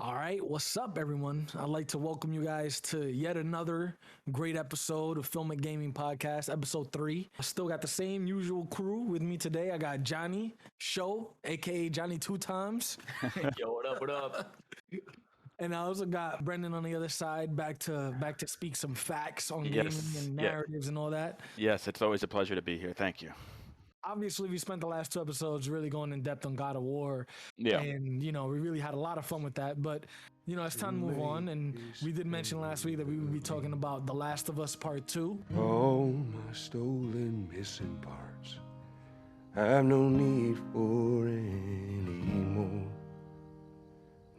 All right, what's up, everyone? I'd like to welcome you guys to yet another great episode of Filmic Gaming Podcast, episode 3. I still got the same usual crew with me today. I got Johnny Show, aka Johnny Two Times, Yo, what up? What up? and I also got Brendan on the other side, back to speak some facts on gaming Yes, and yeah, narratives and all that. yes. It's always a pleasure to be here. Thank you. Obviously, we spent the last 2 episodes really going in depth on God of War, Yeah, and we really had a lot of fun with that. But it's time to move on, and we did mention last week that we would be talking about The Last of Us Part 2. All my stolen missing parts I've no need for any more.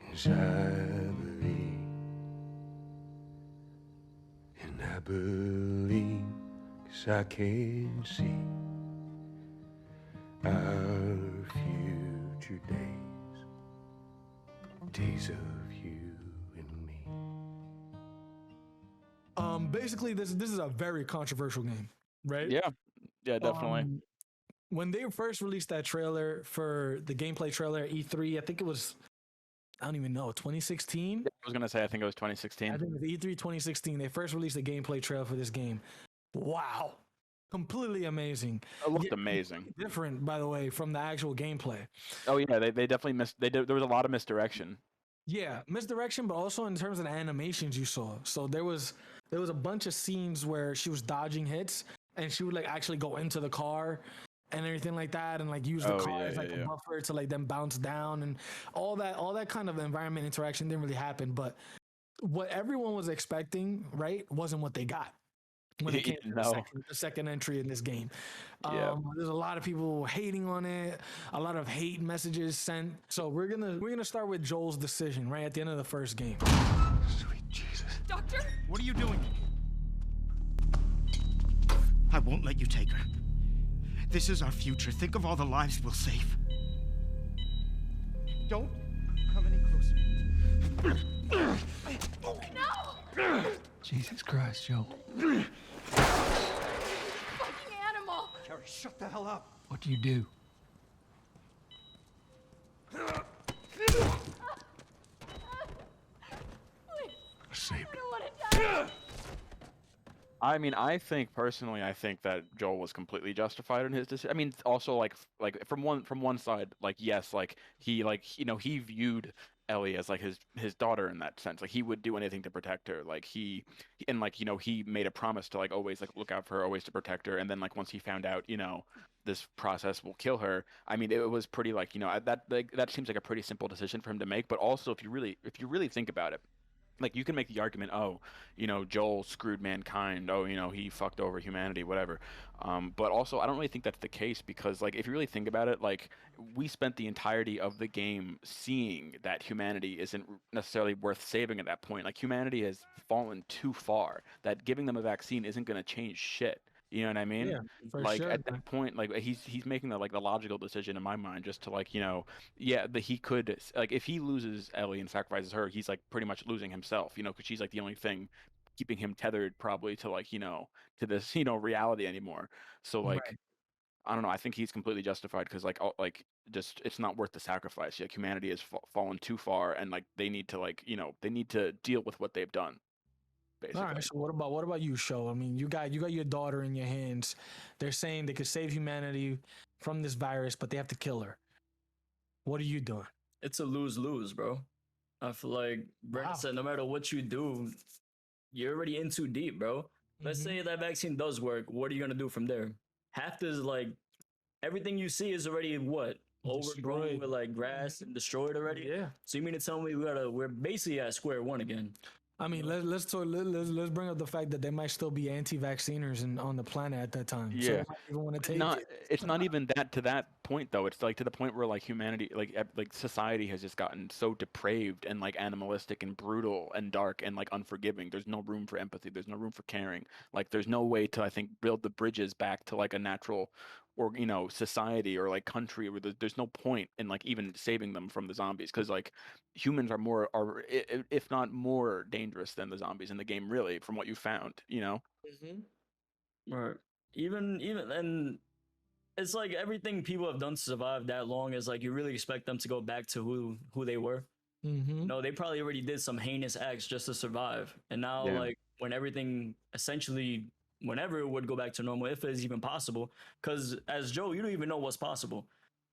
'Cause I believe 'cause I can see our future days of you and me. Basically, this is a very controversial game, right? yeah, definitely. When they first released that trailer for the gameplay trailer at E3, I think it was, I don't even know, 2016. I was gonna say I think it was I 2016. think it was E3 2016. They first released the gameplay trailer for this game. Wow. Completely amazing. It looked Yeah, amazing. different, by the way, from the actual gameplay. Oh yeah, they definitely missed. There was a lot of misdirection. Yeah, misdirection, but also in terms of the animations you saw. So there was a bunch of scenes where she was dodging hits, and she would like actually go into the car and everything like that, and like use the Oh, car yeah, as like yeah, a yeah. buffer to like then bounce down, and all that kind of environment interaction didn't really happen. But what everyone was expecting, right, wasn't what they got when it came to No. the second entry in this game. Yeah. There's a lot of people hating on it, a lot of hate messages sent. So we're gonna start with Joel's decision right at the end of the first game. Sweet Jesus. Doctor? What are you doing? I won't let you take her. This is our future. Think of all the lives we'll save. Don't come any closer. No! Jesus Christ, Joe. Fucking animal! Carrie, shut the hell up. What do you do? Please, Saved I don't want to die. I mean, I think personally, I think that Joel was completely justified in his decision. I mean, also like from one side, like yes, like he he viewed Ellie as like his daughter in that sense. Like he would do anything to protect her. Like and like he made a promise to like always like look out for her, always to protect her. And then like once he found out, this process will kill her. I mean, it was pretty like that seems like a pretty simple decision for him to make. But also, if you really think about it. Like you can make the argument, Joel screwed mankind. Oh, he fucked over humanity, whatever. But also, I don't really think that's the case because, like, if you really think about it, like, we spent the entirety of the game seeing that humanity isn't necessarily worth saving at that point. Like, humanity has fallen too far. That giving them a vaccine isn't going to change shit. You know what I mean? Yeah, for Like sure. at that point, like he's making the logical decision in my mind, just to like he could like if he loses Ellie and sacrifices her, he's like pretty much losing himself, because she's like the only thing keeping him tethered probably to like to this reality anymore. So like Right. I don't know, I think he's completely justified because like just it's not worth the sacrifice. Like humanity has fallen too far, and like they need to they need to deal with what they've done. Basically. All right. So what about you, Show? I mean, you got your daughter in your hands. They're saying they could save humanity from this virus, but they have to kill her. What are you doing? It's a lose-lose, bro. I feel like Brent Wow. said no matter what you do, you're already in too deep, bro. Let's Mhm. say that vaccine does work. What are you gonna do from there? Half this like everything you see is already what? Overgrown Destroyed. with like grass and destroyed already. Yeah. So you mean to tell me we're basically at square one again? I mean, let's bring up the fact that there might still be anti-vacciners on the planet at that time. So Yeah. they might even want to take Not it. it's not even that to that point though. It's like to the point where like humanity like society has just gotten so depraved and like animalistic and brutal and dark and like unforgiving. There's no room for empathy. There's no room for caring. Like there's no way to I think build the bridges back to like a natural or society or like country where there's no point in like even saving them from the zombies because like humans if not more dangerous than the zombies in the game really from what you found. Right. Even and it's like everything people have done to survive that long is like you really expect them to go back to who they were. Mm-hmm. No, they probably already did some heinous acts just to survive. And now, Yeah. like, when everything essentially, whenever it would go back to normal, if it's even possible, because as Joe, you don't even know what's possible.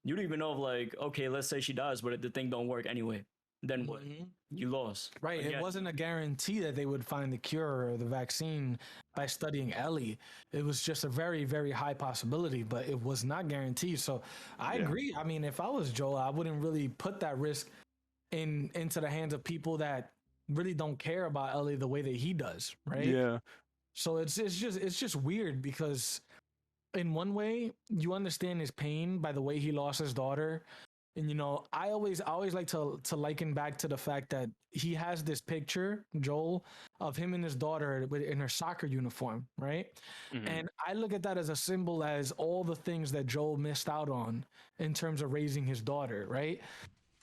You don't even know if, like, okay, let's say she dies, but the thing don't work anyway. Then what? You lost. Right. It Again. wasn't a guarantee that they would find the cure or the vaccine by studying Ellie. It was just a very, very high possibility, but it was not guaranteed. So I Yeah. agree. I mean, if I was Joel, I wouldn't really put that risk into the hands of people that really don't care about Ellie the way that he does, right? Yeah. So it's just weird because in one way you understand his pain by the way he lost his daughter. And you know, I always like to liken back to the fact that he has this picture, Joel, of him and his daughter in her soccer uniform, right? Mhm. And I look at that as a symbol as all the things that Joel missed out on in terms of raising his daughter, right?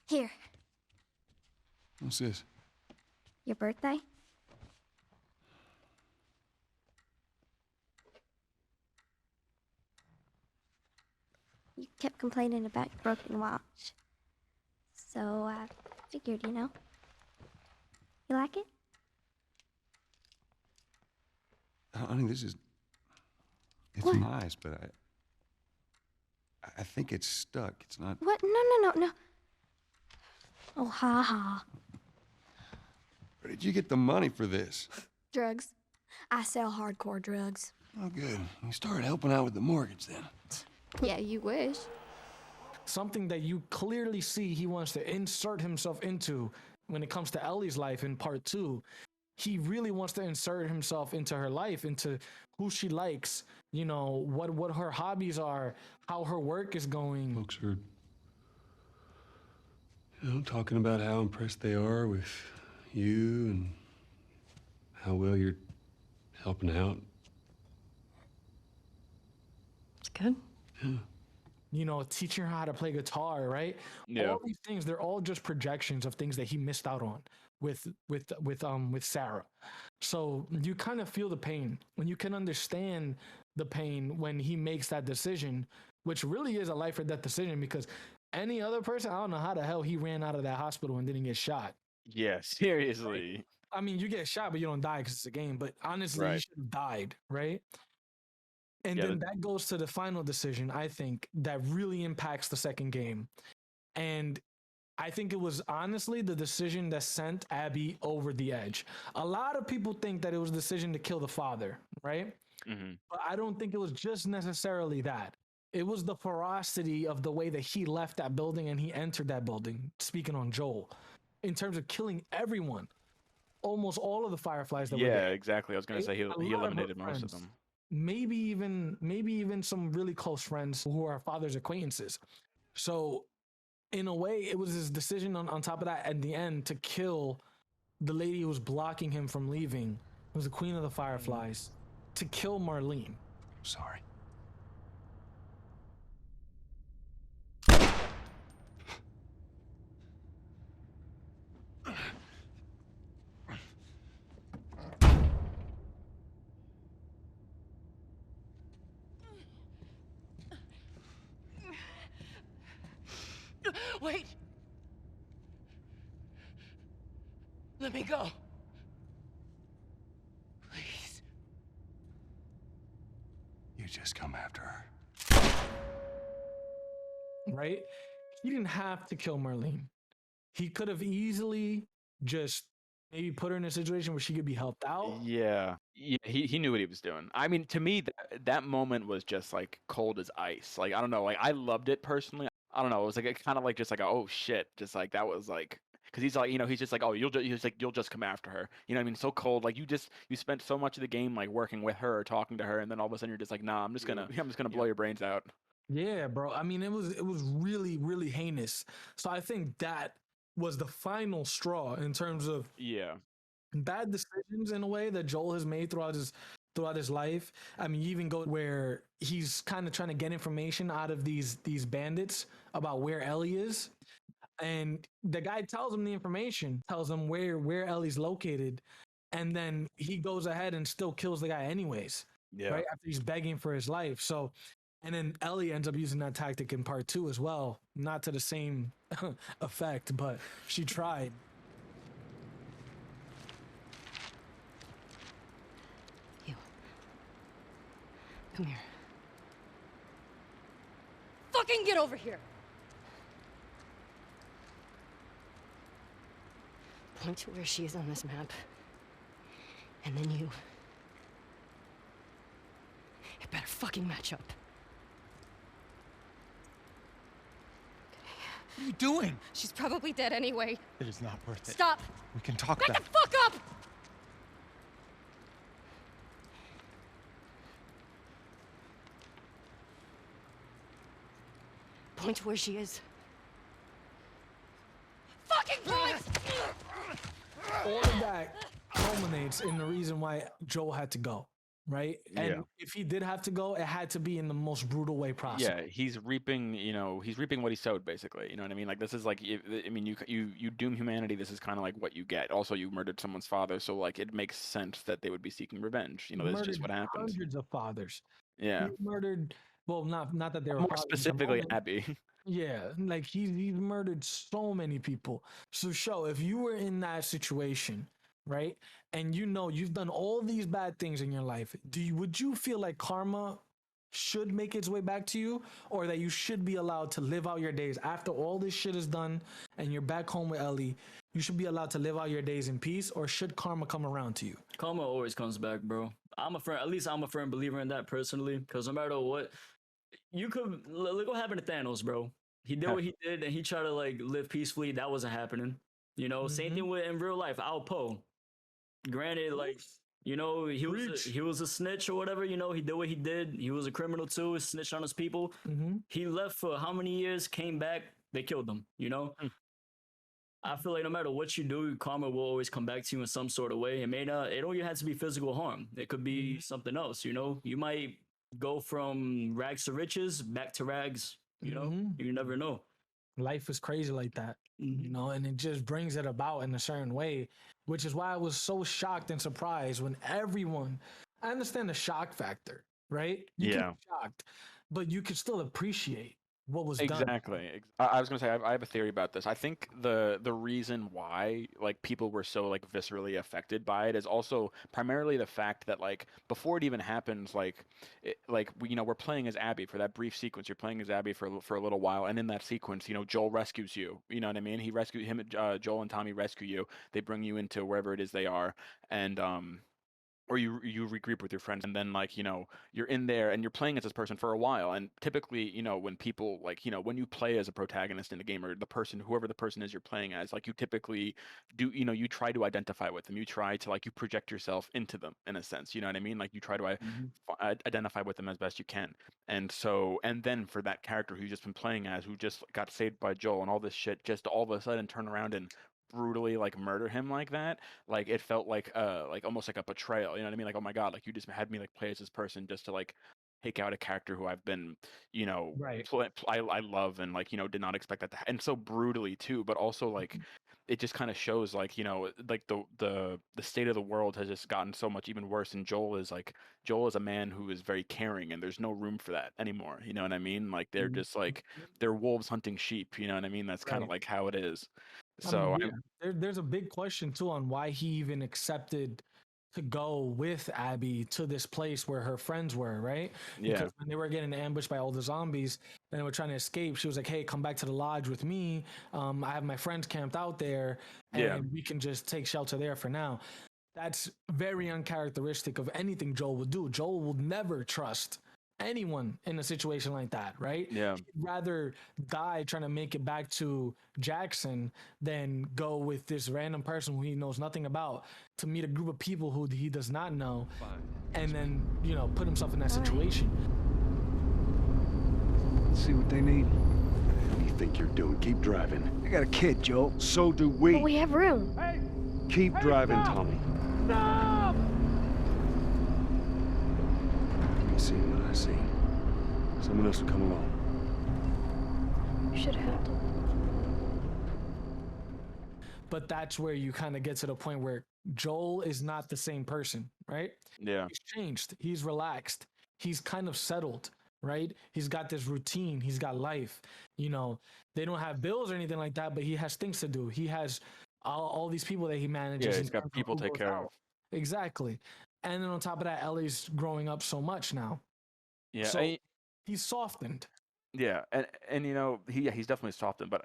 Here, What's this? your birthday. You kept complaining about your broken watch. So I figured, you know. You like it? Honey, this is... It's What? nice, but I think it's stuck. It's not... What? No. Oh, ha ha. Where did you get the money for this? Drugs. I sell hardcore drugs. Oh, good. You started helping out with the mortgage then. Yeah, you wish. Something that you clearly see he wants to insert himself into when it comes to Ellie's life in part 2. He really wants to insert himself into her life, into who she likes, you know, what her hobbies are, how her work is going. Folks are, talking about how impressed they are with you and how well you're helping out. It's good. You know, teaching her how to play guitar, right? Yeah. All these things, they're all just projections of things that he missed out on with Sarah. So you kind of feel the pain when you can understand the pain when he makes that decision, which really is a life or death decision, because any other person, I don't know how the hell he ran out of that hospital and didn't get shot. Yeah, seriously. I mean, you get shot, but you don't die because it's a game. But honestly, he Right. should have died, right? And Yeah, then that goes to the final decision, I think, that really impacts the second game. And I think it was honestly the decision that sent Abby over the edge. A lot of people think that it was a decision to kill the father, right? hmm But I don't think it was just necessarily that. It was the ferocity of the way that he left that building and he entered that building, speaking on Joel, in terms of killing everyone. Almost all of the Fireflies that were Yeah, there. exactly. I was gonna say A he lot of her eliminated most of friends. them. Maybe even some really close friends who are father's acquaintances. So in a way, it was his decision on top of that at the end to kill the lady who was blocking him from leaving. It was the Queen of the Fireflies. To kill Marlene. Sorry. Wait! Let me go. Please. You just come after her. Right? He didn't have to kill Marlene. He could have easily just maybe put her in a situation where she could be helped out. Yeah, he knew what he was doing. I mean, to me, that moment was just like cold as ice. Like I don't know, like I loved it personally. I don't know, it was like kind of like just like a, oh shit, just like that was like because he's like he's just like oh you'll just come after her. You know what I mean? So cold. Like you spent so much of the game like working with her, or talking to her, and then all of a sudden you're just like nah, I'm just gonna blow your brains out. Yeah, bro. I mean, it was really, really heinous. So I think that was the final straw in terms of Yeah. bad decisions in a way that Joel has made throughout his life. I mean, you even go where he's kind of trying to get information out of these bandits about where Ellie is. And the guy tells him the information, tells him where Ellie's located, and then he goes ahead and still kills the guy anyways, Yeah. right? After he's begging for his life. So And then Ellie ends up using that tactic in part 2 as well. Not to the same effect, but she tried. You. Come here. Fucking get over here! Point to where she is on this map. And then you. It better fucking match up. What are you doing? She's probably dead anyway. It is not worth it. Stop! We can talk Back that. the fuck up! Point to where she is. Fucking point! All of that culminates in the reason why Joel had to go, right? And Yeah. if he did have to go, it had to be in the most brutal way possible. Yeah, he's reaping, he's reaping what he sowed, basically. You know what I mean? Like, this is like, I mean, you doom humanity. This is kind of like what you get. Also, you murdered someone's father, so like, it makes sense that they would be seeking revenge. You know, that's just what Murdered happens. Hundreds of fathers. Yeah, He murdered. Well, not that they were more fathers at the specifically, moment. Abby. Yeah, like he's murdered so many people. So, show if you were in that situation, right, and you know you've done all these bad things in your life, would you feel like karma should make its way back to you, or that you should be allowed to live out your days after all this shit is done and you're back home with Ellie? You should be allowed to live out your days in peace, or should karma come around to you? Karma always comes back, bro. I'm a firm believer in that personally, because no matter what, you could look what happened to Thanos, bro. He did what he did, and he tried to like live peacefully. That wasn't happening. You know, same thing with in real life. Al Poe. Granted, like he was a snitch or whatever. You know, he did what he did. He was a criminal too. Snitched on his people. He left for how many years? Came back. They killed him. You know. I feel like no matter what you do, karma will always come back to you in some sort of way. It may not. It don't even have to be physical harm. It could be something else. You know, you might go from rags to riches back to rags. You know, you never know. Life is crazy like that, you know, and it just brings it about in a certain way, which is why I was so shocked and surprised when everyone. I understand the shock factor, right? You can be shocked, but you could still appreciate what was done. Exactly. I was gonna say I have a theory about this. I think the reason why like people were so like viscerally affected by it is also primarily the fact that like before it even happens, we're playing as Abby for that brief sequence. You're playing as Abby for a little while, and in that sequence, Joel rescues you. You know what I mean? He rescued him. Joel and Tommy rescue you. They bring you into wherever it is they are, and or you regroup with your friends, and then you're in there and you're playing as this person for a while. And typically, when people when you play as a protagonist in a game, or whoever the person is you're playing as, you typically do, you try to identify with them. You try to you project yourself into them in a sense. You know what I mean? You try to identify with them as best you can. And then for that character who's just been playing as, who just got saved by Joel and all this shit, just all of a sudden turn around and brutally murder him like that, it felt like almost like a betrayal. You know what I mean? Oh my god, you just had me play as this person just to take out a character who I've been right. I love, and did not expect that to and so brutally too. But also it just kind of shows the state of the world has just gotten so much even worse, and Joel is a man who is very caring, and there's no room for that anymore. You know what I mean? They're just they're wolves hunting sheep. You know what I mean? That's kind of how it is. So there's a big question too on why he even accepted to go with Abby to this place where her friends were, right? Yeah. Because when they were getting ambushed by all the zombies and they were trying to escape, she was like, "Hey, come back to the lodge with me. I have my friends camped out there, and we can just take shelter there for now." That's very uncharacteristic of anything Joel would do. Joel will never trust anyone in a situation like that, right? Yeah. He'd rather die trying to make it back to Jackson than go with this random person who he knows nothing about to meet a group of people who he does not know, and then put himself in that situation. Let's see what they need. What do you think you're doing? Keep driving. I got a kid, Joel. So do we. But we have room. Keep driving, Tommy. Stop! You see what I see. Someone else will come along. You should have helped him. But that's where you kind of get to the point where Joel is not the same person, right? Yeah. He's changed. He's relaxed. He's kind of settled, right? He's got this routine. He's got life. You know, they don't have bills or anything like that, but he has things to do. He has all these people that he manages. Yeah, in he's got terms of people who to take goes care out. of. Exactly. And then on top of that, Ellie's growing up so much now. Yeah, So he's softened. yeah, and you know he's definitely softened. But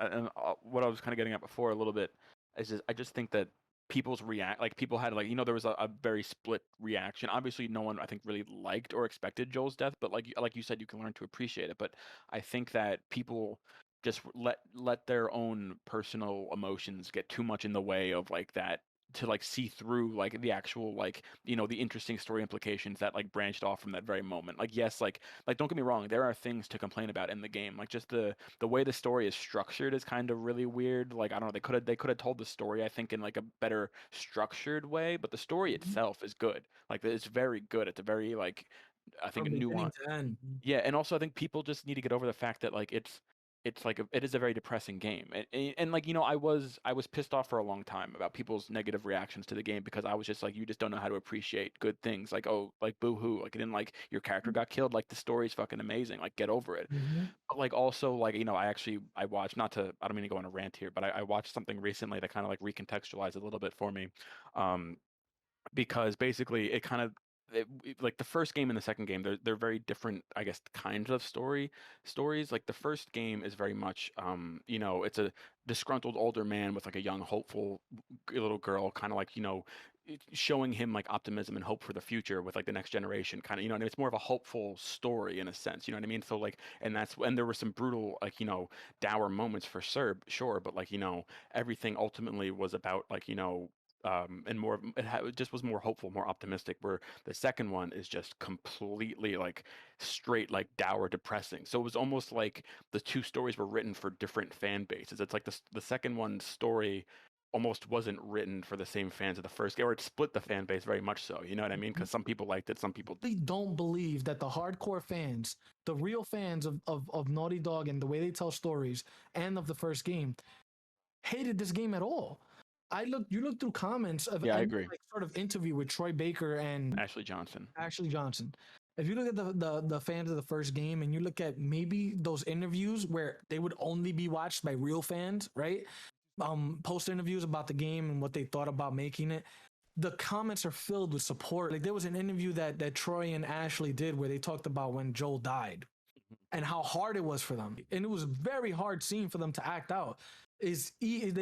what I was kind of getting at before a little bit is I just think that people had like there was a very split reaction. Obviously, no one I think really liked or expected Joel's death, but like you said, you can learn to appreciate it. But I think that people just let their own personal emotions get too much in the way of like that to like see through like the actual like the interesting story implications that like branched off from that very moment. Like yes, like don't get me wrong, there are things to complain about in the game. Like just the way the story is structured is kind of really weird. Like I don't know, they could have told the story I think in like a better structured way, but the story itself is good. Like it's very good. It's a very like I think From a beginning nuance. to end. Yeah, and also I think people just need to get over the fact that like it's like it is a very depressing game, and like I was pissed off for a long time about people's negative reactions to the game because I was just like, you just don't know how to appreciate good things. Like, oh, like boo hoo, like it didn't like your character got killed, like the story's fucking amazing, like get over it. But like also like I watched, not to, I don't mean to go on a rant here, but I watched something recently that kind of like recontextualized it a little bit for me, because basically it kind of like the first game and the second game, they're very different, I guess, kinds of stories. Like the first game is very much it's a disgruntled older man with like a young hopeful little girl, kind of like showing him like optimism and hope for the future with like the next generation, kind of, and it's more of a hopeful story in a sense, you know what I mean? So like, and there were some brutal like dour moments for sure, but like everything ultimately was about like and more it just was more hopeful, more optimistic, where the second one is just completely like straight like dour, depressing. So it was almost like the two stories were written for different fan bases. It's like the second one story almost wasn't written for the same fans of the first game, or it split the fan base very much so, you know what I mean? Because some people liked it, some people They don't believe that the hardcore fans, the real fans of Naughty Dog and the way they tell stories and of the first game, hated this game at all. You look through comments of Yeah, I any, agree. like, sort of interview with Troy Baker and Ashley Johnson. If you look at the fans of the first game and you look at maybe those interviews where they would only be watched by real fans, right? Post interviews about the game and what they thought about making it, the comments are filled with support. Like there was an interview that Troy and Ashley did where they talked about when Joel died and how hard it was for them, and it was a very hard scene for them to act out. They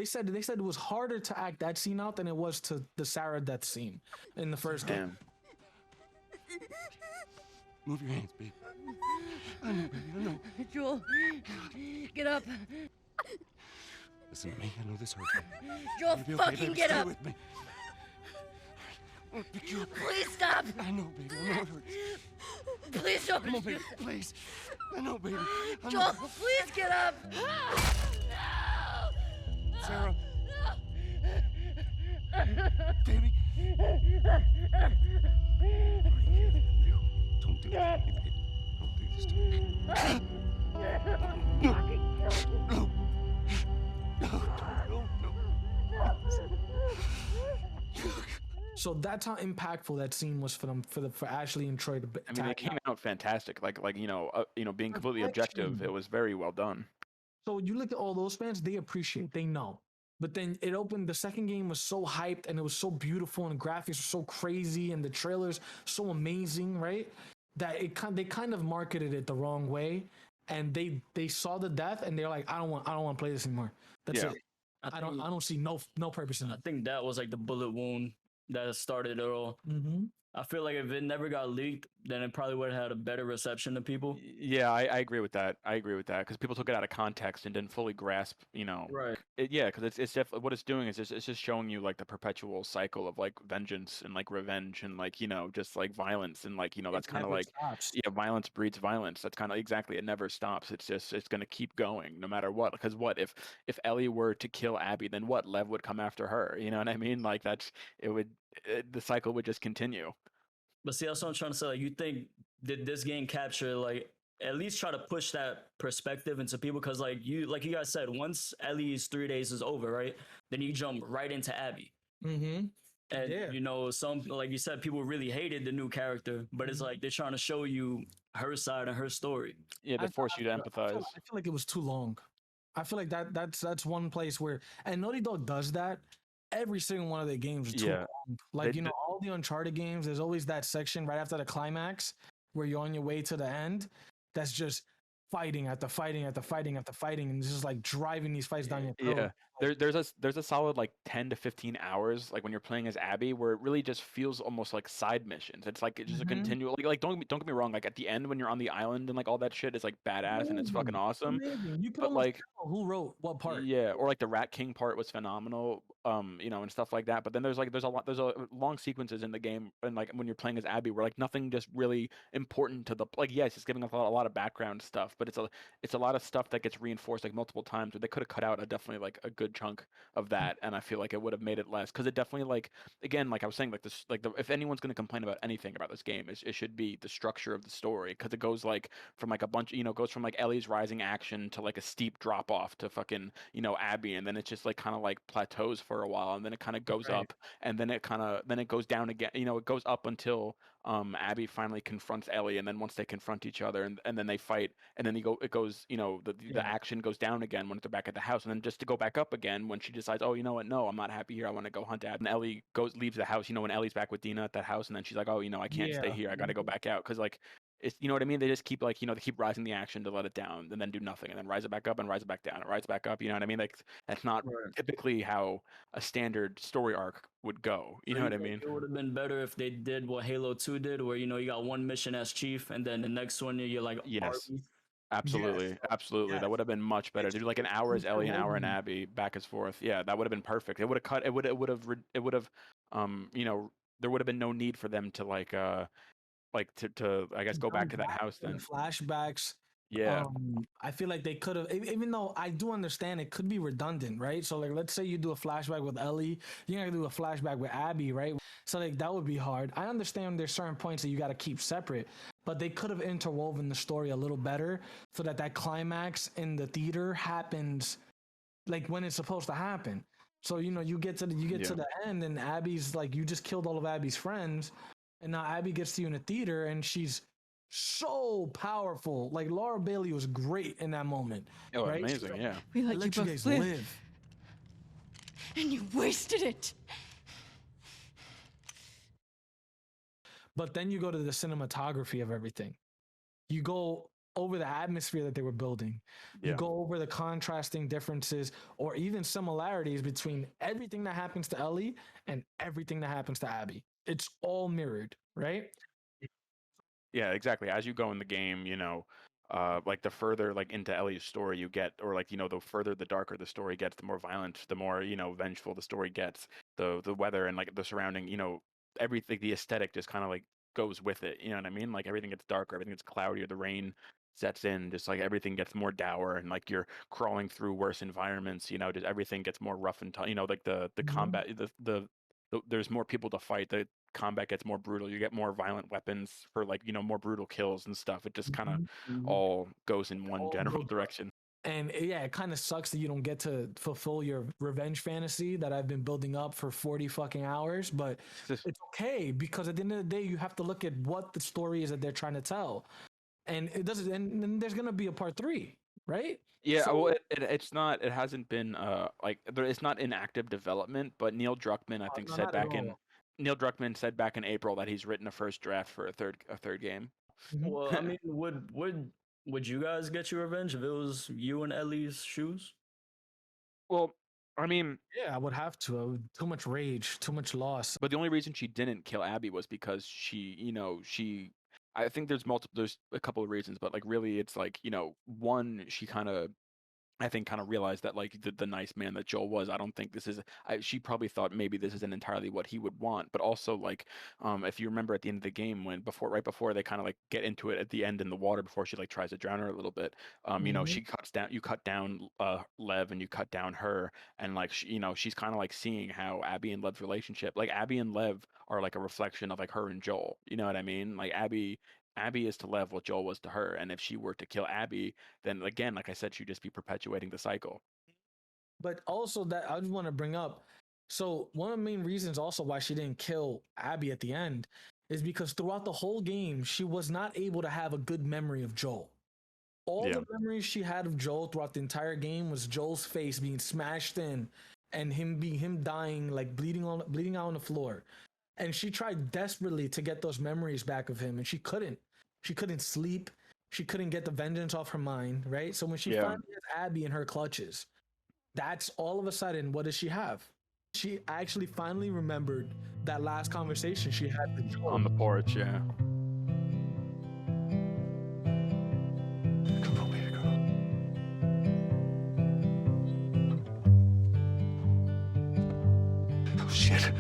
said it was harder to act that scene out than it was to the Sarah death scene in the first game. Move your hands, babe. I know, baby, I know. Joel, get up. Listen to me, I know this hurts. Joel, You'll be okay, fucking baby. get Stay up. with me. I'll pick you up. Please stop. I know, baby, I know it hurts. Please don't. Come on, baby, please. I know, baby. I Joel, know. please get up. Sarah. Baby. Don't do that, baby. Don't do this to me. No. No. No. So that's how impactful that scene was for them, for Ashley and Troy to. I mean, they came out fantastic. Like being completely objective, it was very well done. So you look at all those fans, they appreciate, they know. But then it opened, the second game was so hyped and it was so beautiful and the graphics were so crazy and the trailers so amazing, right? That they kind of marketed it the wrong way, and they saw the death and they're like, I don't want to play this anymore. That's it. I don't see no purpose in it. I think that was like the bullet wound that started it all. Mm-hmm. I feel like if it never got leaked, then it probably would have had a better reception to people. Yeah, I agree with that. Because people took it out of context and didn't fully grasp, Right. Because it's definitely what it's doing is it's just showing you like the perpetual cycle of like vengeance and like revenge and like just like violence and like that's kind of like stops. violence breeds violence. That's kind of exactly, it never stops. It's gonna keep going no matter what. Because what if Ellie were to kill Abby, then what? Lev would come after her. You know what I mean? Like the cycle would just continue. But see, that's what I'm trying to say. Like, you think did this game capture like at least try to push that perspective into people? Because like you guys said, once Ellie's 3 days is over, right? Then you jump right into Abby. Mm-hmm. And some, like you said, people really hated the new character, but it's like they're trying to show you her side and her story. Yeah, they force you to empathize. I feel like it was too long. I feel like that's one place where, and Naughty Dog does that. Every single one of their games is too Yeah. long. Like, They- all the Uncharted games, there's always that section right after the climax where you're on your way to the end. That's just fighting after fighting after fighting after fighting, and it's just like driving these fights down your throat. Yeah, there's a solid like 10 to 15 hours like when you're playing as Abby where it really just feels almost like side missions. It's like it's just a continual like don't get me wrong, like at the end when you're on the island and like all that shit is like badass and it's fucking awesome. Amazing. You could But almost like tell who wrote what part. yeah, or like the Rat King part was phenomenal, you know, and stuff like that. But then there's a long sequences in the game, and like when you're playing as Abby, where like nothing just really important to the like. Yes, it's giving us a lot of background stuff, but it's a lot of stuff that gets reinforced like multiple times. Where they could have cut out definitely like a good chunk of that, and I feel like it would have made it less because it definitely like again like I was saying like this like if anyone's going to complain about anything about this game, it should be the structure of the story because it goes like from like a bunch goes from like Ellie's rising action to like a steep drop off to fucking Abby, and then it just like kind of like plateaus for a while, and then it kind of goes up, and then it goes down again. It goes up until Abby finally confronts Ellie, and then once they confront each other, and then they fight, and then it goes the action goes down again when they're back at the house, and then just to go back up again when she decides, oh, you know what, no, I'm not happy here, I want to go hunt Abby, and Ellie leaves the house, when Ellie's back with Dina at that house, and then she's like, oh, I can't stay here, I got to go back out, because like it's what I mean. They just keep like they keep rising the action to let it down, and then do nothing, and then rise it back up and rise it back down, and rise it back up. You know what I mean? Like that's not typically how a standard story arc would go. You know what I mean? It would have been better if they did what Halo 2 did, where you got one mission as Chief, and then the next one you're like yes. Barbie. Absolutely, absolutely. Yes. That would have been much better. To do like an hour as Ellie, an hour in Abby, back and forth. Yeah, that would have been perfect. It would have cut. It would have. There would have been no need for them to to I guess go back to that house then. Flashbacks. Yeah. I feel like they could have, even though I do understand it could be redundant, right? So like, let's say you do a flashback with Ellie, you're gonna do a flashback with Abby, right? So like that would be hard. I understand there's certain points that you got to keep separate, but they could have interwoven the story a little better so that climax in the theater happens like when it's supposed to happen. So you get to the end, and Abby's like, you just killed all of Abby's friends. And now Abby gets to you in the theater, and she's so powerful. Like Laura Bailey was great in that moment. Oh, right? amazing! Yeah. We let you both live, and you wasted it. But then you go to the cinematography of everything. You go over the atmosphere that they were building. You go over the contrasting differences or even similarities between everything that happens to Ellie and everything that happens to Abby. It's all mirrored, right? Yeah, exactly. As you go in the game, like the further like into Ellie's story you get, or like the further the darker the story gets, the more violent, the more vengeful the story gets. The weather and like the surrounding, everything, the aesthetic just kind of like goes with it. You know what I mean? Like everything gets darker, everything gets cloudier, the rain sets in, just like everything gets more dour, and like you're crawling through worse environments. Just everything gets more rough and tough. Like the combat, there's more people to fight. The combat gets more brutal. You get more violent weapons for like more brutal kills and stuff. It just kind of all goes in one general direction. And it kind of sucks that you don't get to fulfill your revenge fantasy that I've been building up for 40 fucking hours, but it's okay, because at the end of the day you have to look at what the story is that they're trying to tell. And it doesn't, and there's gonna be a part 3, right? Yeah, well, it's not. It hasn't been it's not in active development. But Neil Druckmann, I think, Neil Druckmann said back in April that he's written a first draft for a third game. Well, I mean, would you guys get your revenge if it was you in Ellie's shoes? Well, I mean, yeah, I would have to. Too much rage, too much loss. But the only reason she didn't kill Abby was because she. I think there's a couple of reasons, but like really it's like, one, she kind of realized that like the nice man that Joel was, I don't think this is, she probably thought maybe this isn't entirely what he would want. But also like, if you remember at the end of the game right before they kind of like get into it at the end in the water before she like tries to drown her a little bit, you cut down Lev, and you cut down her, and like, she's kind of like seeing how Abby and Lev's relationship, like Abby and Lev are like a reflection of like her and Joel. You know what I mean? Like Abby is to Lev what Joel was to her, and if she were to kill Abby, then again, like I said, she'd just be perpetuating the cycle. But also that I just want to bring up, so one of the main reasons also why she didn't kill Abby at the end is because throughout the whole game, she was not able to have a good memory of Joel. All Yeah. the memories she had of Joel throughout the entire game was Joel's face being smashed in and him dying, like bleeding out on the floor. And she tried desperately to get those memories back of him, and she couldn't. She couldn't sleep. She couldn't get the vengeance off her mind, right? So when she Yeah. finally has Abby in her clutches, that's all of a sudden, what does she have? She actually finally remembered that last conversation she had with Joel. On the porch, yeah. Come on, baby girl. Oh, shit.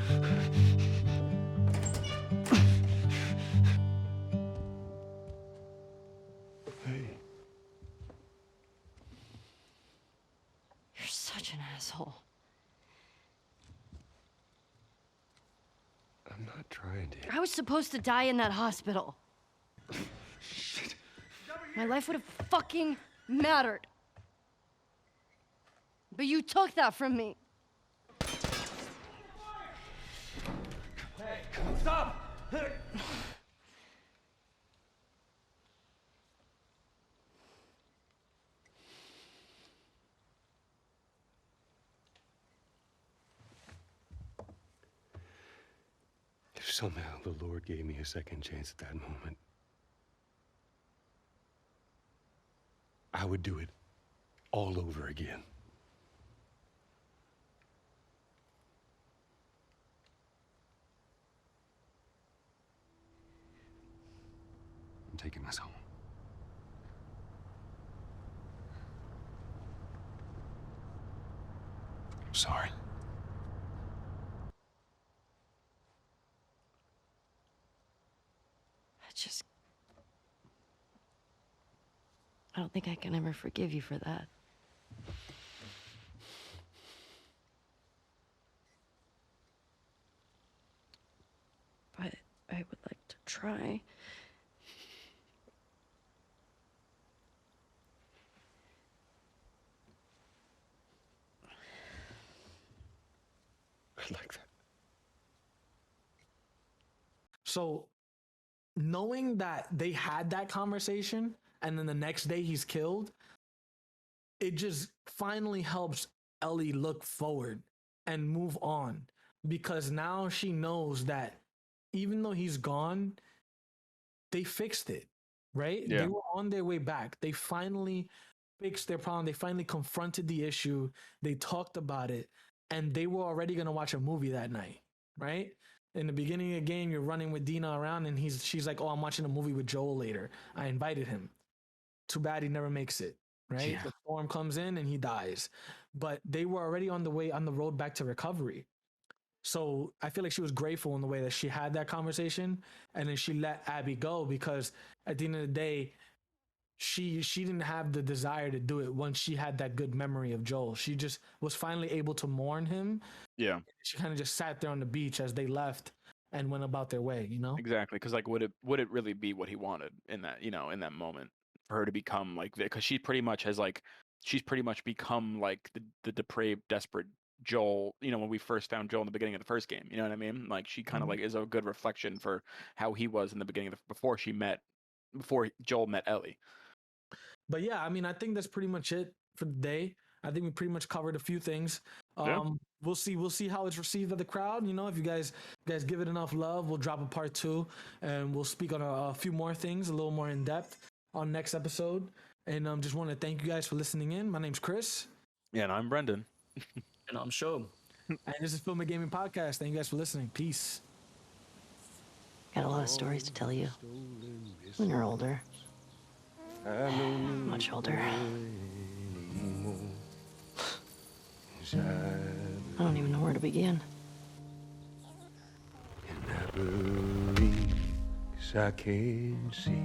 Hey. You're such an asshole. I'm not trying to. I was supposed to die in that hospital. Shit. My life would have fucking mattered. But you took that from me. Stop! If somehow the Lord gave me a second chance at that moment, I would do it all over again. I'm taking us home. I'm sorry. I don't think I can ever forgive you for that. But I would like to try. I like that. So knowing that they had that conversation and then the next day he's killed, it just finally helps Ellie look forward and move on, because now she knows that even though he's gone, they fixed it, right? Yeah. They were on their way back. They finally fixed their problem. They finally confronted the issue. They talked about it, and they were already going to watch a movie that night, right? In the beginning of the game, you're running with Dina around, and she's like, "Oh, I'm watching a movie with Joel later. I invited him. Too bad he never makes it." Right? Yeah. The storm comes in and he dies. But they were already on the road back to recovery. So I feel like she was grateful in the way that she had that conversation, and then she let Abby go, because at the end of the day, she didn't have the desire to do it once she had that good memory of Joel. She just was finally able to mourn him. Yeah. She kind of just sat there on the beach as they left and went about their way, you know? Exactly, because like, would it really be what he wanted in that, in that moment, for her to become like, because she's pretty much become like the depraved, desperate Joel. When we first found Joel in the beginning of the first game, you know what I mean? Like, she kind of like is a good reflection for how he was in the beginning before Joel met Ellie. But yeah, I mean, I think that's pretty much it for the day. I think we pretty much covered a few things. Yeah. We'll see how it's received by the crowd. If you guys give it enough love, we'll drop a part 2, and we'll speak on a few more things, a little more in depth on next episode. And just want to thank you guys for listening in. My name's Chris. Yeah, and I'm Brendan. And I'm sure. And this is Filmic Gaming Podcast. Thank you guys for listening. Peace. Got a lot of stories to tell you. When you're older. Much older. I don't even know where to begin. And I believe 'cause I can see